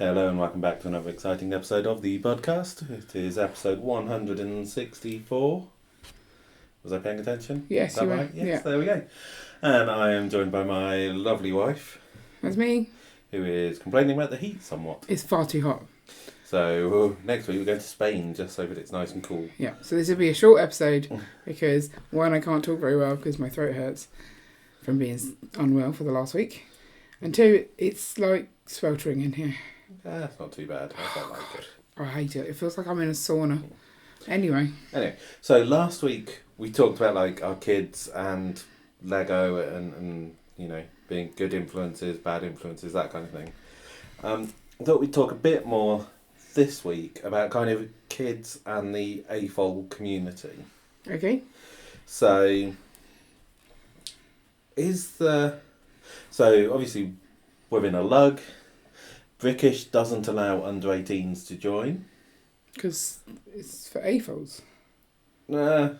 Hello and welcome back to another exciting episode of the Bodcast. It is episode 164. Was I paying attention? Yes, is that you right? were. Yes, Yeah. there we go. And I am joined by my lovely wife. That's me. Who is complaining about the heat somewhat. It's far too hot. So next week we're going to Spain just so that it's nice and cool. Yeah, so this will be a short episode because, one, I can't talk very well because my throat hurts from being unwell for the last week. And two, it's like sweltering in here. That's not too bad. I quite like it. I hate it. It feels like I'm in a sauna. Anyway, so last week we talked about like our kids and Lego and you know, being good influences, bad influences, that kind of thing. I thought we'd talk a bit more this week about kind of kids and the AFOL community. okay. So obviously within a lug, British doesn't allow under 18s to join. Because it's for AFOLs. I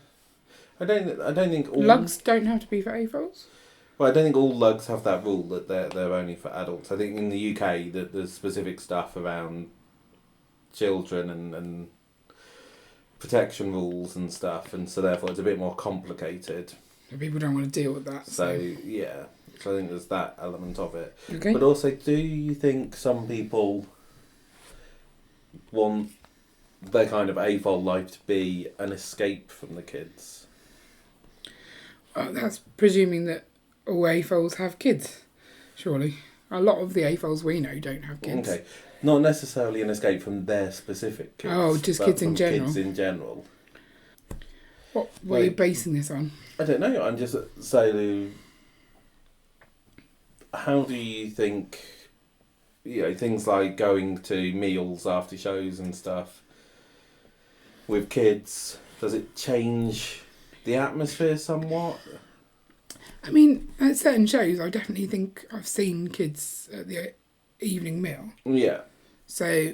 don't think all Lugs don't have to be for AFOLs? Well, I don't think all lugs have that rule that they're only for adults. I think in the UK that there's specific stuff around children and protection rules and stuff, and so therefore it's a bit more complicated. People don't want to deal with that. So yeah, so I think there's that element of it. Okay. But also, do you think some people want their kind of AFOL life to be an escape from the kids? That's presuming that all AFOLs have kids, surely. A lot of the AFOLs we know don't have kids. Okay. Not necessarily an escape from their specific kids. Oh, just but kids in from general. Kids in general. What are you basing this on? I don't know. I'm just saying. How do you think? You know, things like going to meals after shows and stuff with kids. Does it change the atmosphere somewhat? I mean, at certain shows, I definitely think I've seen kids at the evening meal. Yeah. So,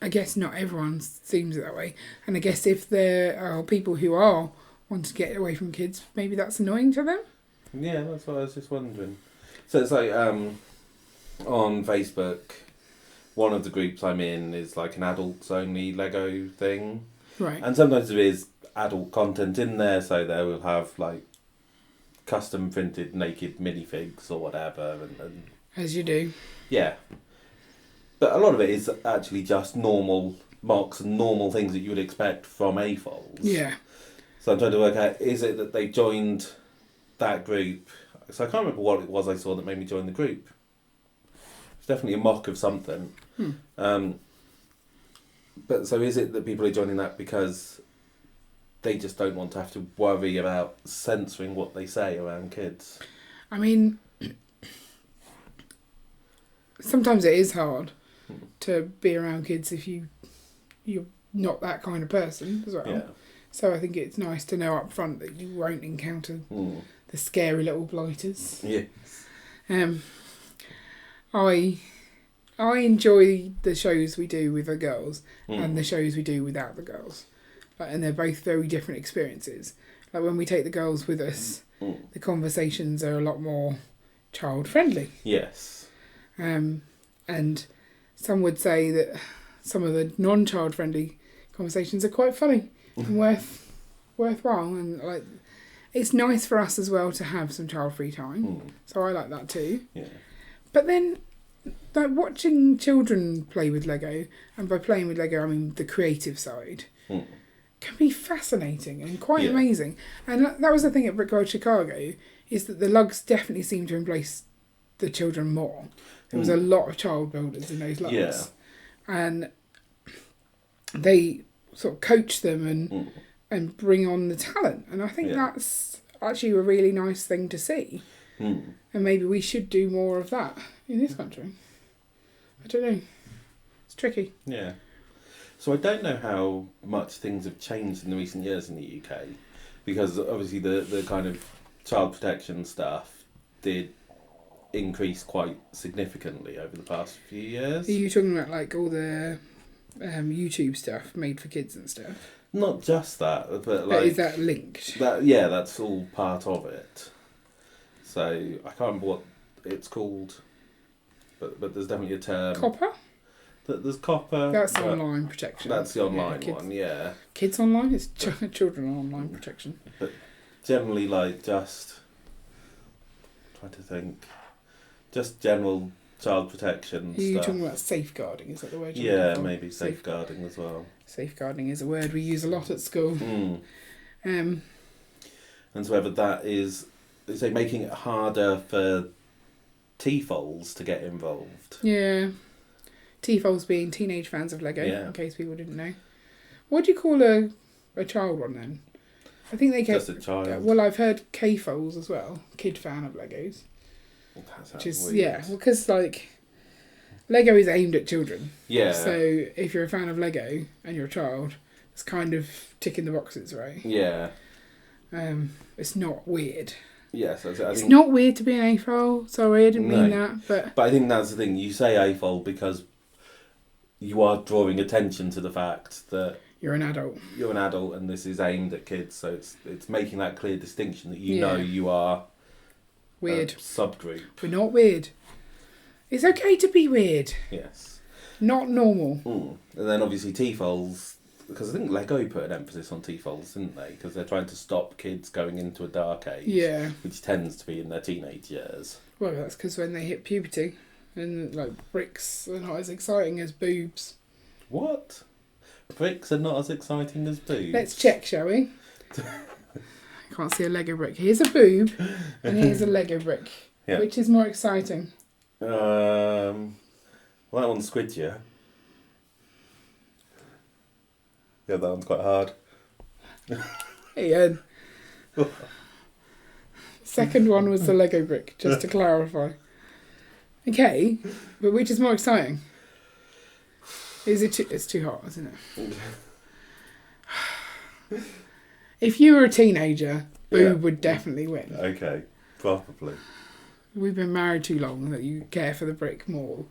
I guess not everyone seems that way. And I guess if there are people who are want to get away from kids, maybe that's annoying to them. Yeah, that's what I was just wondering. So it's like on Facebook, one of the groups I'm in is like an adults only Lego thing. Right. And sometimes there is adult content in there, so they will have like custom printed naked minifigs or whatever. And As you do. yeah. But a lot of it is actually just normal mocks and normal things that you would expect from AFOLs. Yeah. So I'm trying to work out, is it that they joined that group? So I can't remember what it was I saw that made me join the group. It's definitely a mock of something. But so is it that people are joining that because they just don't want to have to worry about censoring what they say around kids? I mean, sometimes it is hard to be around kids if you're not that kind of person as well. Yeah. So I think it's nice to know up front that you won't encounter the scary little blighters. Yeah. I enjoy the shows we do with the girls and the shows we do without the girls. And they're both very different experiences. Like when we take the girls with us, the conversations are a lot more child friendly. Yes. And some would say that some of the non-child friendly conversations are quite funny and worthwhile, and like it's nice for us as well to have some child-free time. So I like that too. Yeah. But then, like watching children play with Lego, and by playing with Lego I mean the creative side, can be fascinating and quite amazing. And that was the thing at Brickyard Chicago, is that the lugs definitely seem to embrace the children more. There was a lot of child builders in those lugs. Yeah. And they sort of coach them and bring on the talent. And I think that's actually a really nice thing to see. And maybe we should do more of that in this country. I don't know. It's tricky. Yeah. So I don't know how much things have changed in the recent years in the UK, because obviously the kind of child protection stuff did increase quite significantly over the past few years. Are you talking about like all the YouTube stuff made for kids and stuff? Not just that, but like... Is that linked? That's all part of it. So I can't remember what it's called, but there's definitely a term. Copper? There's copper. That's online protection. That's the online kids, one, yeah. Kids online? It's children online protection. But generally, like, just... trying to think. Just general child protection Are you stuff. talking about safeguarding? Is that the word you're Yeah, looking for? maybe safeguarding as well. Safeguarding is a word we use a lot at school. And so whether that is, say, making it harder for AFOLs to get involved. Yeah. AFOLs being teenage fans of Lego, Yeah. in case people didn't know. What do you call a child one then? I think they Just a child. Well, I've heard KFOLs as well, kid fan of Legos. That sounds Which is, weird. yeah, because like Lego is aimed at children. Yeah. So if you're a fan of Lego and you're a child, it's kind of ticking the boxes, right? Yeah. It's not weird. Yes, I It's think, not weird to be an AFOL. Sorry, I didn't mean that. But I think that's the thing. You say AFOL because you are drawing attention to the fact that you're an adult. You're an adult, and this is aimed at kids. So it's making that clear distinction that you know you are weird. A subgroup. We're not weird. It's okay to be weird. Yes. Not normal. And then obviously AFOLs, because I think Lego put an emphasis on AFOLs, didn't they? Because they're trying to stop kids going into a dark age. Yeah. Which tends to be in their teenage years. Well, that's because when they hit puberty, and like bricks are not as exciting as boobs. What? Bricks are not as exciting as boobs? Let's check, shall we? I can't see a Lego brick. Here's a boob, and here's a Lego brick. Yeah. Which is more exciting? Well, that one's squidgier. Yeah, that one's quite hard. Hey, Ian. Second one was the Lego brick, just to clarify. Okay, but which is more exciting? It's too hot, isn't it? If you were a teenager, boob would definitely win. Okay, probably. We've been married too long that you care for the brick more.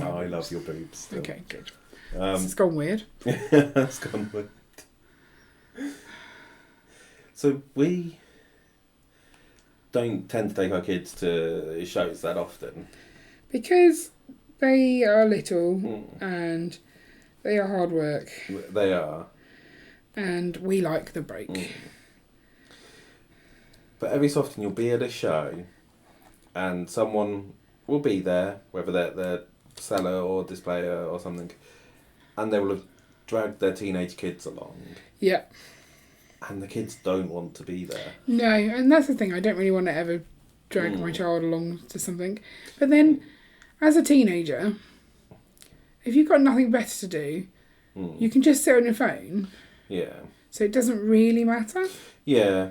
I love your boobs still. Okay, good. It's gone weird. It's gone weird. So we don't tend to take our kids to shows that often. Because they are little and they are hard work. They are. And we like the break. But every so often you'll be at a show and someone will be there, whether they're seller or displayer or something, and they will have dragged their teenage kids along. Yeah. And the kids don't want to be there. No, and that's the thing. I don't really want to ever drag my child along to something. But then, as a teenager, if you've got nothing better to do, you can just sit on your phone. Yeah. So it doesn't really matter. Yeah.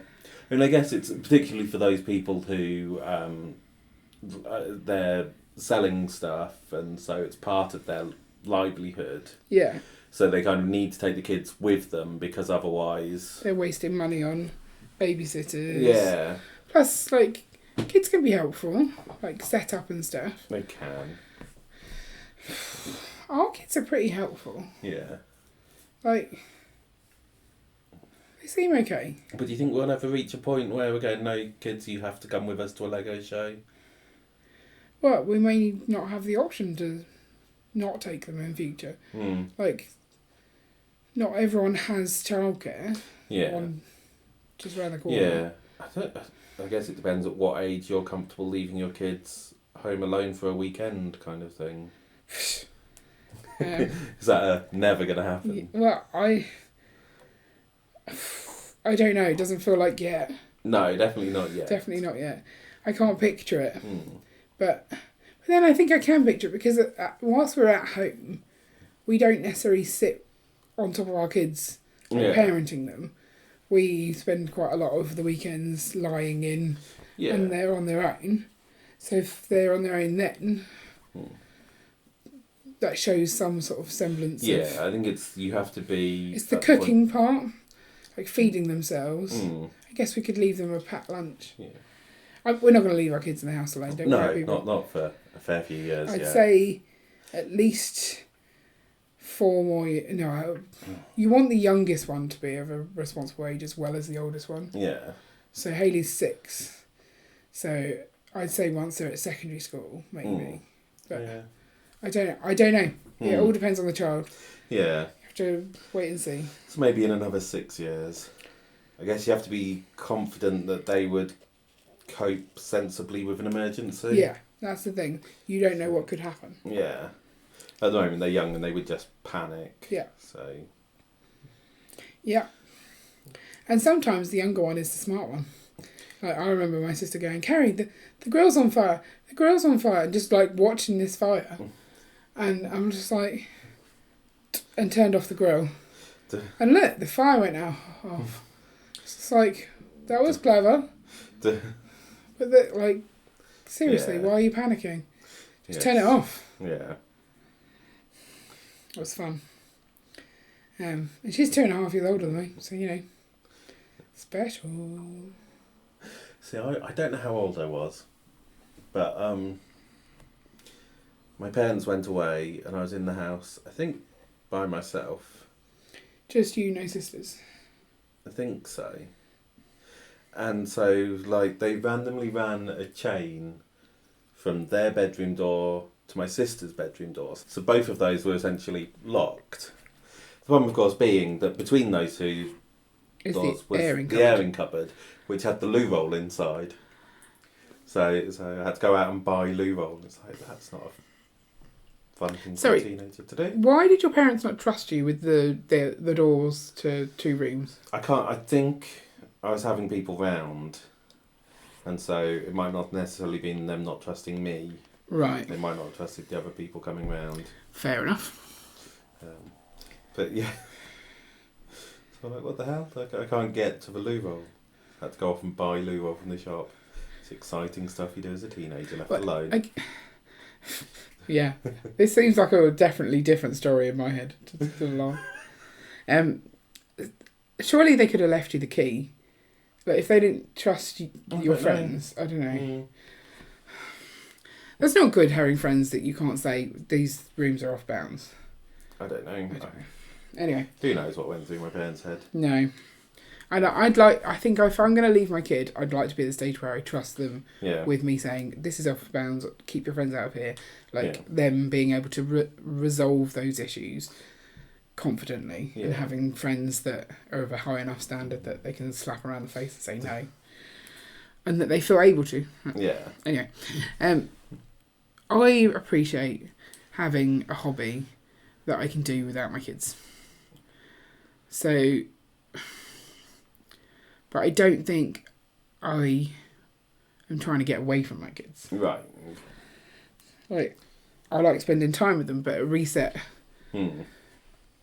And I guess it's particularly for those people who they're selling stuff, and so it's part of their livelihood. Yeah. So they kind of need to take the kids with them because otherwise they're wasting money on babysitters. Yeah. Plus, like, kids can be helpful, like setup and stuff. They can. Our kids are pretty helpful. Yeah. Like, they seem okay. But do you think we'll ever reach a point where we're going, no, kids, you have to come with us to a Lego show? Well, we may not have the option to not take them in future. Like, not everyone has childcare. Yeah. Just around the corner. Yeah. I guess it depends at what age you're comfortable leaving your kids home alone for a weekend kind of thing. Is that never going to happen? Well, I don't know. It doesn't feel like yet. No, definitely not yet. Definitely not yet. I can't picture it. But then I think I can picture it because whilst we're at home, we don't necessarily sit on top of our kids and parenting them. We spend quite a lot of the weekends lying in and they're on their own. So if they're on their own then, that shows some sort of semblance of... I think you have to be... It's the cooking part, like feeding themselves. I guess we could leave them a packed lunch. Yeah. We're not going to leave our kids in the house alone, don't worry. No, not for a fair few years. I'd say at least 4 more years. No, you want the youngest one to be of a responsible age as well as the oldest one. Yeah. So Hayley's 6. So I'd say once they're at secondary school, maybe. But I don't know. It all depends on the child. Yeah. You have to wait and see. So maybe in another 6 years. I guess you have to be confident that they would cope sensibly with an emergency. Yeah, that's the thing. You don't know what could happen. Yeah. At the moment they're young and they would just panic. Yeah. So. Yeah. And sometimes the younger one is the smart one. Like, I remember my sister going, Carrie, the grill's on fire. The grill's on fire. And just like watching this fire. And I'm just like, and turned off the grill. And look, the fire went out off. It's like, that was clever. But like, seriously, why are you panicking? Just turn it off. Yeah. It was fun. And she's 2.5 years older than me, so you know, special. See, I don't know how old I was, but my parents went away and I was in the house, I think, by myself. Just you, no sisters? I think so. And so, like, they randomly ran a chain from their bedroom door to my sister's bedroom door. So both of those were essentially locked. The problem, of course, being that between those two doors was the airing cupboard, which had the loo roll inside. So I had to go out and buy loo roll. It's like, that's not a fun thing for a teenager to do. Why did your parents not trust you with the doors to 2 rooms? I think I was having people round, and so it might not necessarily been them not trusting me. Right. They might not have trusted the other people coming round. Fair enough. But yeah. So I'm like, what the hell? Like, I can't get to the loo roll. I had to go off and buy loo roll from the shop. It's exciting stuff you do as a teenager, left alone. Yeah. This seems like a definitely different story in my head. Surely they could have left you the key. But if they didn't trust your friends, I don't know. That's not good having friends that you can't say, these rooms are off bounds. I don't know. Anyway. Who knows what went through my parents' head? No. I think if I'm going to leave my kid, I'd like to be at the stage where I trust them with me saying, this is off bounds, keep your friends out of here. Them being able to resolve those issues confidently and having friends that are of a high enough standard that they can slap around the face and say no. And that they feel able to. Yeah. Anyway. I appreciate having a hobby that I can do without my kids. So, but I don't think I am trying to get away from my kids. Right. Like, I like spending time with them, but a reset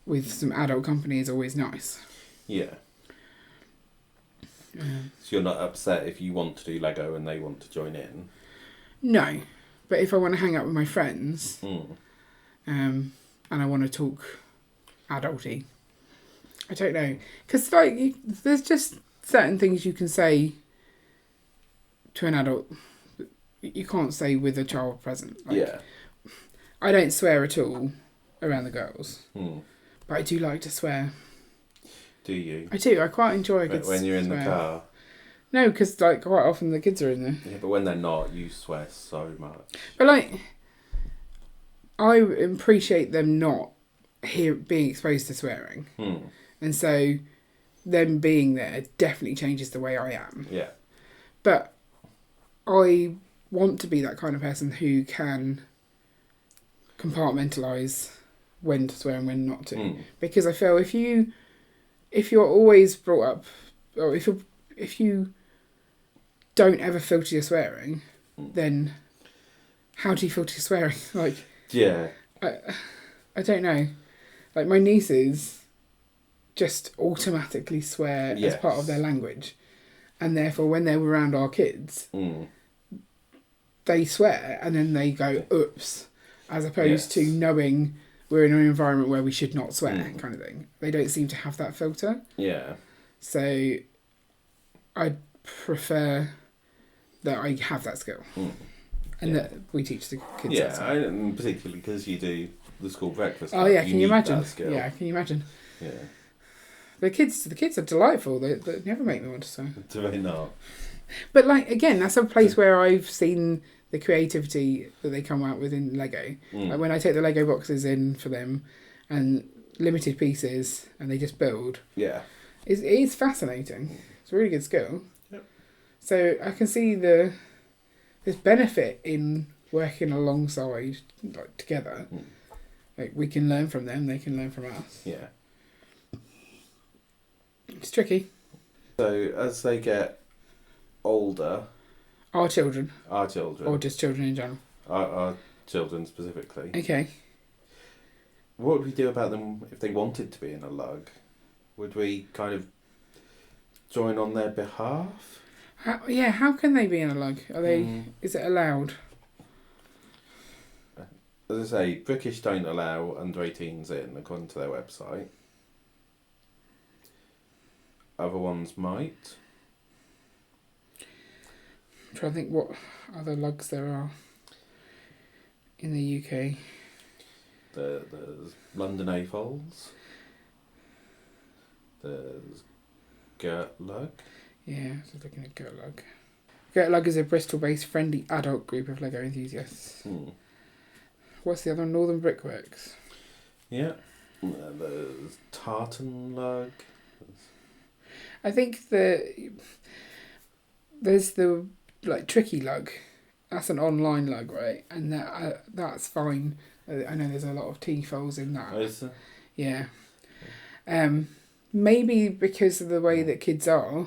with some adult company is always nice. Yeah. So you're not upset if you want to do Lego and they want to join in? No. But if I want to hang out with my friends, and I want to talk adulty, I don't know. Because, like, there's just certain things you can say to an adult that you can't say with a child present. Like, I don't swear at all around the girls. But I do like to swear. Do you? I do. I quite enjoy a good When you're in swear. the car? No, because like quite often the kids are in there. Yeah, but when they're not, you swear so much. But like, I appreciate them not being exposed to swearing. And so them being there definitely changes the way I am. Yeah. But I want to be that kind of person who can compartmentalise when to swear and when not to. Because I feel if you're always brought up, or if you don't ever filter your swearing, then how do you filter your swearing? Like, yeah, I don't know. Like, my nieces just automatically swear as part of their language, and therefore when they're around our kids, they swear and then they go oops, as opposed to knowing we're in an environment where we should not swear, kind of thing. They don't seem to have that filter. Yeah. So I prefer that I have that skill. And that we teach the kids that skill. And particularly because you do the school breakfast. Oh yeah, can you imagine? Yeah, can you imagine? Yeah. The kids are delightful. They never make me want to swear. Do they not? But like, again, that's a place where I've seen the creativity that they come out with in Lego. Like when I take the Lego boxes in for them and limited pieces and they just build. Yeah. It is fascinating. It's a really good skill. Yep. So I can see this benefit in working alongside, like together. Like we can learn from them, they can learn from us. Yeah. It's tricky. So as they get older... Our children. Or just children in general. Our children specifically. Okay. What would we do about them if they wanted to be in a lug? Would we kind of join on their behalf? How can they be in a lug? Are they? Is it allowed? As I say, British don't allow under 18s in, according to their website. Other ones might. I'm trying to think what other lugs there are in the UK. There's London AFOLs. There's UK LUG. Yeah, so looking at UK LUG. UK LUG is a Bristol-based friendly adult group of Lego enthusiasts. What's the other one? Northern Brickworks. Yeah. There's Tartan LUG. I think there's the tricky lug. That's an online lug, right? And that's fine. I know there's a lot of TFOs in that. Oh, is there? Yeah. Maybe because of the way that kids are,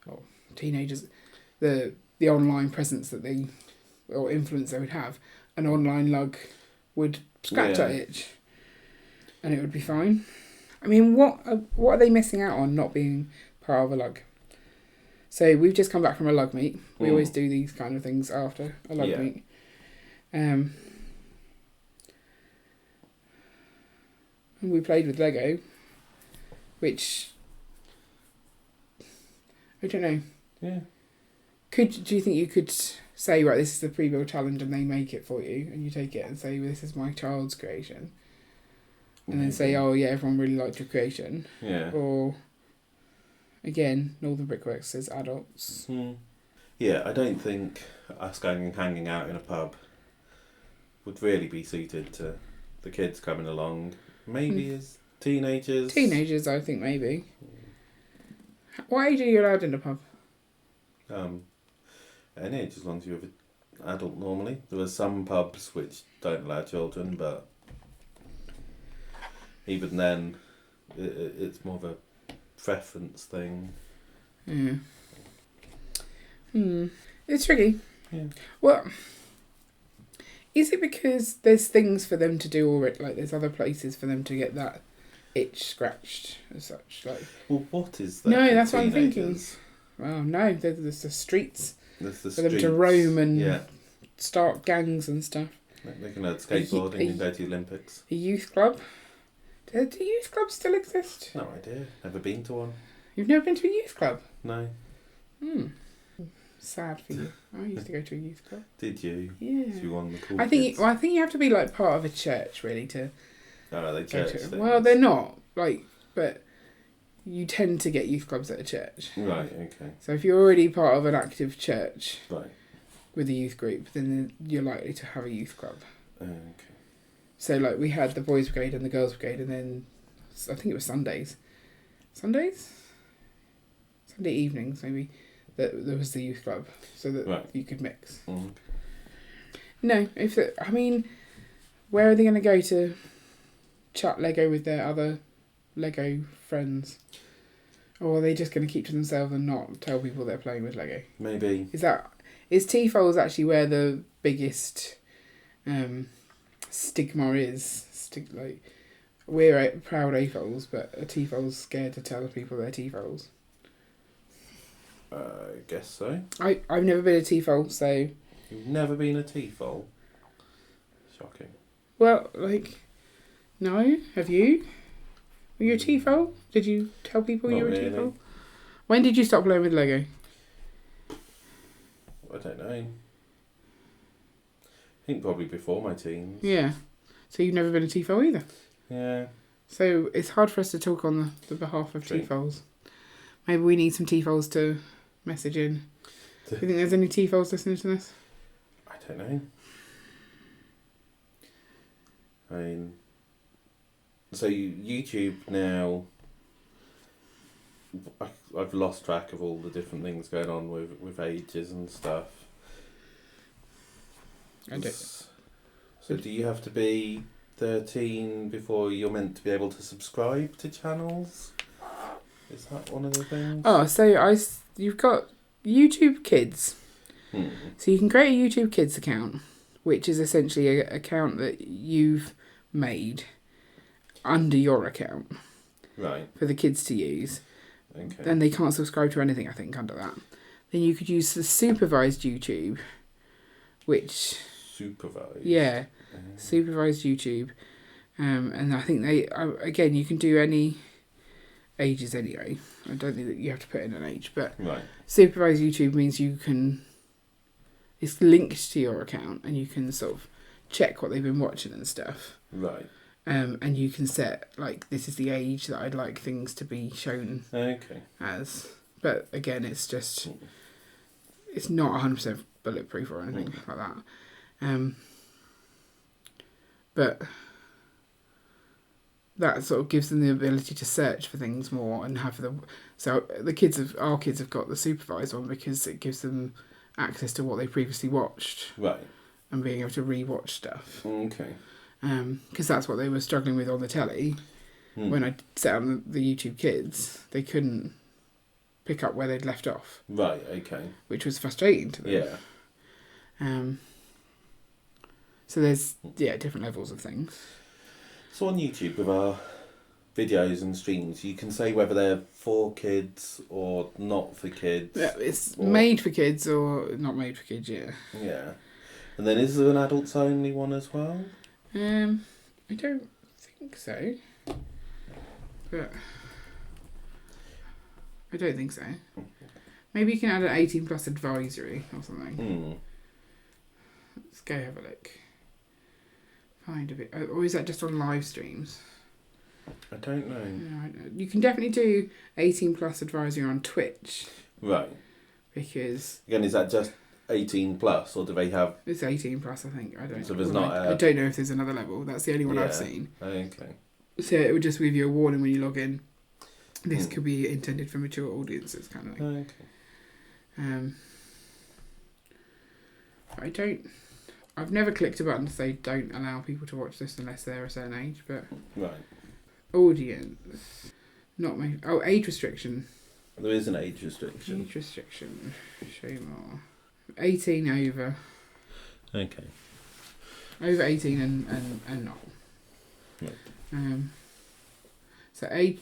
or teenagers, the online presence that they, or influence they would have, an online lug would scratch that itch, and it would be fine. I mean, what are they missing out on not being part of a lug? So we've just come back from a lug meet. We always do these kind of things after a lug meet. And we played with Lego, which I don't know. Yeah. Do you think you could say, right, this is the pre-build challenge, and they make it for you, and you take it and say, well, this is my child's creation, and then say, oh yeah, everyone really liked your creation. Yeah. Or again, Northern Brickworks says adults. Yeah, I don't think us going and hanging out in a pub would really be suited to the kids coming along. Maybe as teenagers. Teenagers, I think, maybe. What age are you allowed in a pub? Any age, as long as you're an adult normally. There are some pubs which don't allow children, but even then, it's more of a preference thing. Yeah. It's tricky. Yeah. Well, is it because there's things for them to do already? Like there's other places for them to get that itch scratched as such. Like. Well, what is that? No, that's what I'm thinking. Well, no, there's the streets for them to roam and start gangs and stuff. They can learn skateboarding and go to the Olympics. A youth club. Do youth clubs still exist? No idea. Never been to one. You've never been to a youth club? No. Sad for you. I used to go to a youth club. Did you? Yeah. So you won the cool I think kids. I think you have to be like part of a church really to. Oh, are they church things? Well, they're not but you tend to get youth clubs at a church. Right. Okay. So if you're already part of an active church, right, with a youth group, then you're likely to have a youth club. Okay. So like we had the boys' brigade and the girls' brigade, and then I think it was Sunday evenings maybe, that there was the youth club, so that you could mix. No, where are they going to go to chat Lego with their other Lego friends? Or are they just going to keep to themselves and not tell people they're playing with Lego? Maybe. Is TFOs actually where the biggest stigma is? We're proud AFOls, but a TFO's scared to tell people they're TFOs. I guess so. I've never been a TFO, so... You've never been a TFOL? Shocking. Well, no. Have you? Were you a TFO? Did you tell people you were a TFO? When did you stop playing with Lego? I don't know. I think probably before my teens. Yeah. So you've never been a TFO either? Yeah. So it's hard for us to talk on the behalf of TFOs. Maybe we need some TFOs to message in. Do you think there's any TFOs listening to this? don't know. I mean, so YouTube now, I've lost track of all the different things going on with ages and stuff. I do. So do you have to be 13 before you're meant to be able to subscribe to channels? Is that one of the things? Oh, so you've got YouTube Kids. So you can create a YouTube Kids account, which is essentially an account that you've made under your account. Right. For the kids to use. Okay. Then they can't subscribe to anything, I think, under that. Then you could use the supervised YouTube, which... Supervised? Yeah. Supervised YouTube. And I think again, you can do any ages anyway. I don't think that you have to put in an age, but right. Supervised YouTube means it's linked to your account and you can sort of check what they've been watching and stuff. Right. And you can set, like, this is the age that I'd like things to be shown as. But again, it's just, it's not 100% bulletproof or anything like that. But that sort of gives them the ability to search for things more and have so our kids have got the supervised one because it gives them access to what they previously watched. Right. And being able to re-watch stuff. Okay. Because that's what they were struggling with on the telly. When I set up the YouTube Kids, they couldn't pick up where they'd left off. Right, okay. Which was frustrating to them. Yeah. So there's, different levels of things. So on YouTube, with our videos and streams, you can say whether they're for kids or not for kids. Yeah, it's made for kids or not made for kids, yeah. Yeah. And then is there an adults only one as well? I don't think so. But I don't think so. Maybe you can add an 18 plus advisory or something. Let's go have a look. Find a bit. Or is that just on live streams? I don't know. No, you can definitely do 18 plus advisory on Twitch. Right. Because... Again, is that just 18 plus, or do they have... It's 18 plus, I think. I don't. So there's not I don't know if there's another level. That's the only one I've seen. Okay. So it would just give you a warning when you log in. This could be intended for mature audiences, kind of thing. Okay. I've never clicked a button to say don't allow people to watch this unless they're a certain age, but... Right. Audience. Not my... Oh, age restriction. There is an age restriction. Age restriction. Show more. 18 over. Okay. Over 18 and not. Right. So age...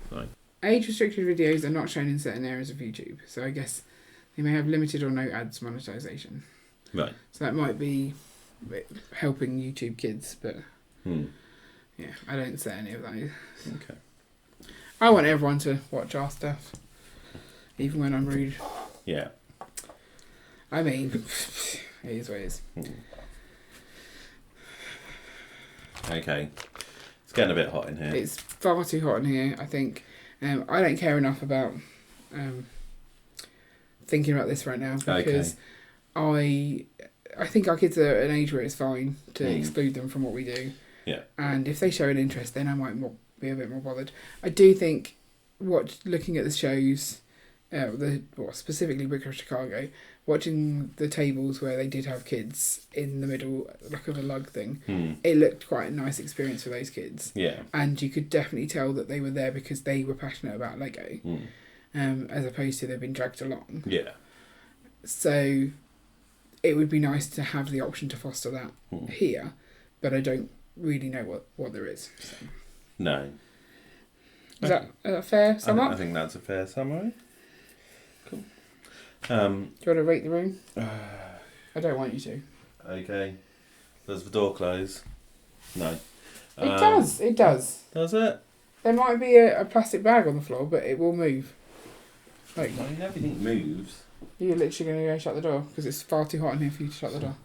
Right. Age restricted videos are not shown in certain areas of YouTube. So I guess they may have limited or no ads monetization. Right. So that might be helping YouTube Kids, but yeah, I don't set any of those. Okay. I want everyone to watch our stuff, even when I'm rude. Yeah. I mean, it is what it is. Okay. It's getting a bit hot in here. It's far too hot in here, I think. I don't care enough about thinking about this right now because I think our kids are at an age where it's fine to exclude them from what we do. Yeah. And if they show an interest, then I might be a bit more bothered. I do think looking at the shows, specifically Booker of Chicago, watching the tables where they did have kids in the middle, like of a lug thing, it looked quite a nice experience for those kids. Yeah. And you could definitely tell that they were there because they were passionate about Lego, as opposed to they've been dragged along. Yeah. So it would be nice to have the option to foster that here, but I don't really know what there is. So. No. Is that a fair sum up? I think that's a fair summary. Cool. Do you want to rate the room? I don't want you to. Okay. Does the door close? No. It does. It does. Does it? There might be a plastic bag on the floor, but it will move. Like, I mean, everything moves. You're literally going to go shut the door because it's far too hot in here for you to shut the door.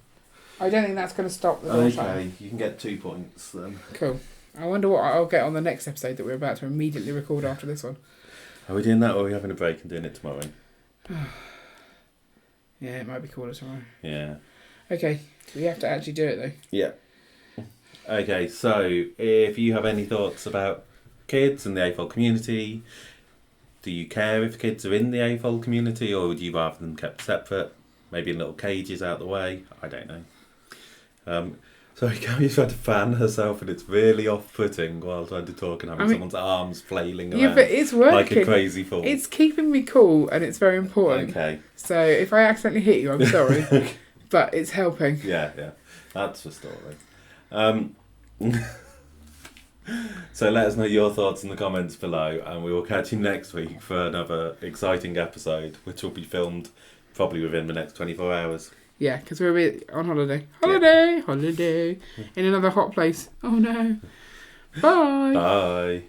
I don't think that's going to stop the door shutting. Okay, you can get 2 points then. Cool. I wonder what I'll get on the next episode that we're about to immediately record after this one. Are we doing that or are we having a break and doing it tomorrow? Yeah, it might be cooler tomorrow. Yeah. Okay, we have to actually do it though. Yeah. Okay, so if you have any thoughts about kids and the AFOL community, do you care if kids are in the AFOL community, or would you rather them kept separate, maybe in little cages out the way? I don't know. Sorry, Cammie's tried to fan herself, and it's really off-putting while trying to talk and having someone's arms flailing around. Yeah, but it's working. Like a crazy fool. It's keeping me cool, and it's very important. Okay. So if I accidentally hit you, I'm sorry. But it's helping. Yeah. That's the story. So let us know your thoughts in the comments below, and we will catch you next week for another exciting episode, which will be filmed probably within the next 24 hours. Yeah, because we're on holiday. Holiday! In another hot place. Oh no. Bye! Bye!